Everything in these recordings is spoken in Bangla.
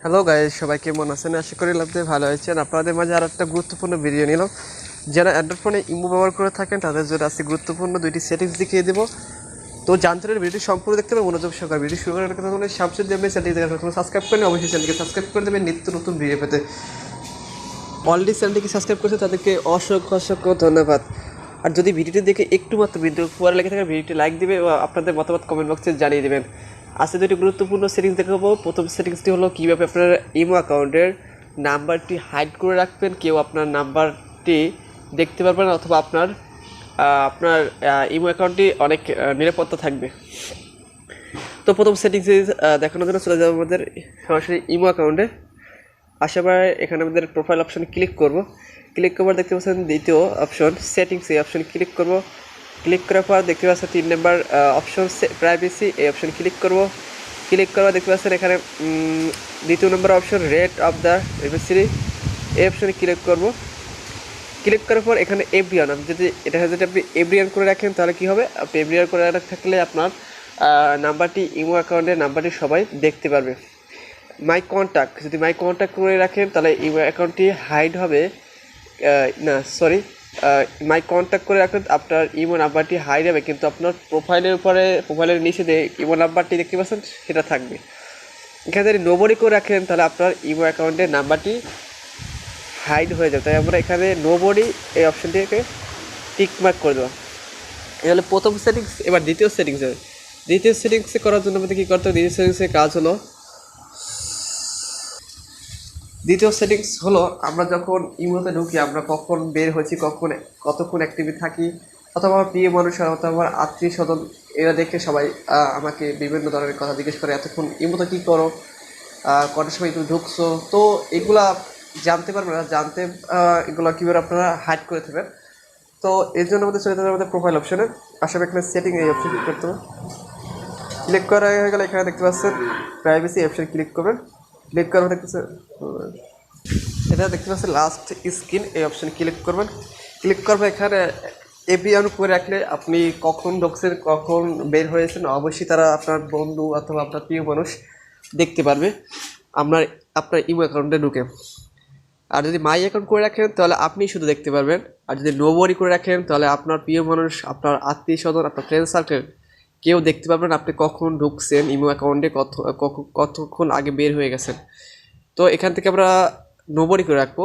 হ্যালো গাইস, সবাই কেমন আছেন? আশা করি লাভতে ভালো আছেন। আপনাদের মাঝে আর একটা গুরুত্বপূর্ণ ভিডিও নিলাম। যারা অ্যান্ড্রয়েড ফোনে ইমো ব্যবহার করে থাকেন তাদের জন্য আজকে গুরুত্বপূর্ণ দুইটি সেটিংস দেখিয়ে দেবো। তো জানতে হলে ভিডিওটি সম্পূর্ণ দেখতে হবে, মনোযোগ সহকারে। ভিডিও শুরু করার কথা হলে শামসুদ্দিন আহমেদ চ্যানেলটি দেখার সাবস্ক্রাইব করেন, অবশ্যই চ্যানেলকে সাবস্ক্রাইব করে দেবেন নিত্য নতুন ভিডিও পেতে। অলরেডি চ্যানেলটিকে সাবস্ক্রাইব করেছে তাদেরকে অসংখ্য ধন্যবাদ। আর যদি ভিডিওটি দেখে একটু মাত্র ভিডিও উপহার লেগে থাকে ভিডিওটি লাইক দিবে ও আপনাদের মতামত কমেন্ট বক্সে জানিয়ে দেবেন। আজকে দুটি গুরুত্বপূর্ণ সেটিংস দেখাবো। প্রথম সেটিংসটি হলো কীভাবে আপনার ইমো অ্যাকাউন্টের নাম্বারটি হাইড করে রাখবেন, কেউ আপনার নাম্বারটি দেখতে পারবেন অথবা আপনার ইমো অ্যাকাউন্টটি অনেক নিরাপত্তা থাকবে। তো প্রথম সেটিংসে দেখানোর জন্য চলে যাবো আমাদের সরাসরি ইমো অ্যাকাউন্টে। আসাবার এখানে আমাদের প্রোফাইল অপশানে ক্লিক করবার দেখতে পাচ্ছেন দ্বিতীয় অপশন সেটিংস, এই অপশানে ক্লিক করব। ক্লিক করার পর দেখতে পাচ্ছেন 3 নম্বর অপশন প্রাইভেসি, এই অপশানে ক্লিক করার দেখতে পাচ্ছেন এখানে দ্বিতীয় নম্বর option rate of the privacy, এই অপশানে ক্লিক করার পর এখানে এভরিওয়ান, যদি আপনি এভরিওয়ান করে রাখেন তাহলে কী হবে, আপনি এভরিওয়ান করে থাকলে আপনার নাম্বারটি ইমো অ্যাকাউন্টের নাম্বারটি সবাই দেখতে পারবে। মাই কন্ট্যাক্ট, যদি মাই কন্ট্যাক্ট করে রাখেন তাহলে ইমো অ্যাকাউন্টটি হাইড হবে মাই কন্ট্যাক্ট করে রাখেন আপনার ইমো নাম্বারটি হাইড হবে, কিন্তু আপনার প্রোফাইলের নিচে যে ইমো নাম্বারটি দেখতে পাচ্ছেন সেটা থাকবে। এখানে যদি নোবডি করে রাখেন তাহলে আপনার ইমো অ্যাকাউন্টের নাম্বারটি হাইড হয়ে যাবে। তাই আমরা এখানে নোবডি এই অপশানটিকে টিকমার্ক করে দেবো। এই হলো প্রথম সেটিংস। এবার দ্বিতীয় সেটিংসে করার জন্য আমাদের কী করতে হবে? দ্বিতীয় সেটিংসের কাজ হলো আমরা যখন ইমোতে ঢুকি, আমরা কখন বের হয়েছি, কতক্ষণ অ্যাক্টিভে থাকি, অথবা আমার প্রিয় মানুষ অথবা আমার আত্মীয় স্বজন এরা দেখে সবাই আমাকে বিভিন্ন ধরনের কথা জিজ্ঞেস করে, এতক্ষণ ইমোতে কী করো, কটার সময় তুমি ঢুকছো। তো এগুলা জানতে পারবে না, এগুলো কীভাবে আপনারা হাইড করে থাকবেন। তো এর জন্য আমাদের চলে যাবে আমাদের প্রোফাইল অপশানে। আসলে এখানে সেটিং, এই অপশান ক্লিক করতে হবে। ক্লিক করা হয়ে গেলে এখানে দেখতে পাচ্ছেন প্রাইভেসি, অপশানে ক্লিক করবেন। ক্লিক করার দেখতে পাচ্ছেন লাস্ট স্ক্রিন, এই অপশানে ক্লিক করবেন। এখানে এভরিওয়ান করে রাখলে আপনি কখন ঢুকছেন, কখন বের হয়েছেন অবশ্যই তারা আপনার বন্ধু অথবা আপনার প্রিয় মানুষ দেখতে পারবে আপনার ইমো অ্যাকাউন্টে ঢুকে। আর যদি মাই অ্যাকাউন্ট করে রাখেন তাহলে আপনি শুধু দেখতে পারবেন। আর যদি নোবডি করে রাখেন তাহলে আপনার প্রিয় মানুষ, আপনার আত্মীয় স্বজন, আপনার ফ্রেন্ড সার্কেল কেউ দেখতে পারবেন আপনি কখন ঢুকছেন ইমো অ্যাকাউন্টে, কতক্ষণ আগে বের হয়ে গেছেন। তো এখান থেকে আমরা নোবডি করে রাখবো।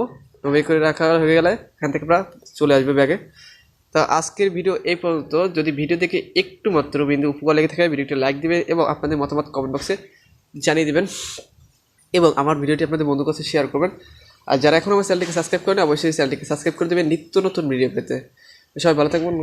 রাখা হয়ে গেলে এখান থেকে আমরা চলে আসবো ব্যাগে। তো আজকের ভিডিও এই পর্যন্ত। যদি ভিডিও দেখে একটু মাত্র বিন্দু উপকার লেগে থাকে ভিডিওটি লাইক দিবেন এবং আপনাদের মতামত কমেন্ট বক্সে জানিয়ে দেবেন এবং আমার ভিডিওটি আপনাদের বন্ধুর কাছে শেয়ার করবেন। আর যারা এখন আমার চ্যানেলটিকে সাবস্ক্রাইব করেন অবশ্যই চ্যানেলটিকে সাবস্ক্রাইব করে দেবেন নিত্য নতুন ভিডিও পেতে। সবাই ভালো থাকবেন।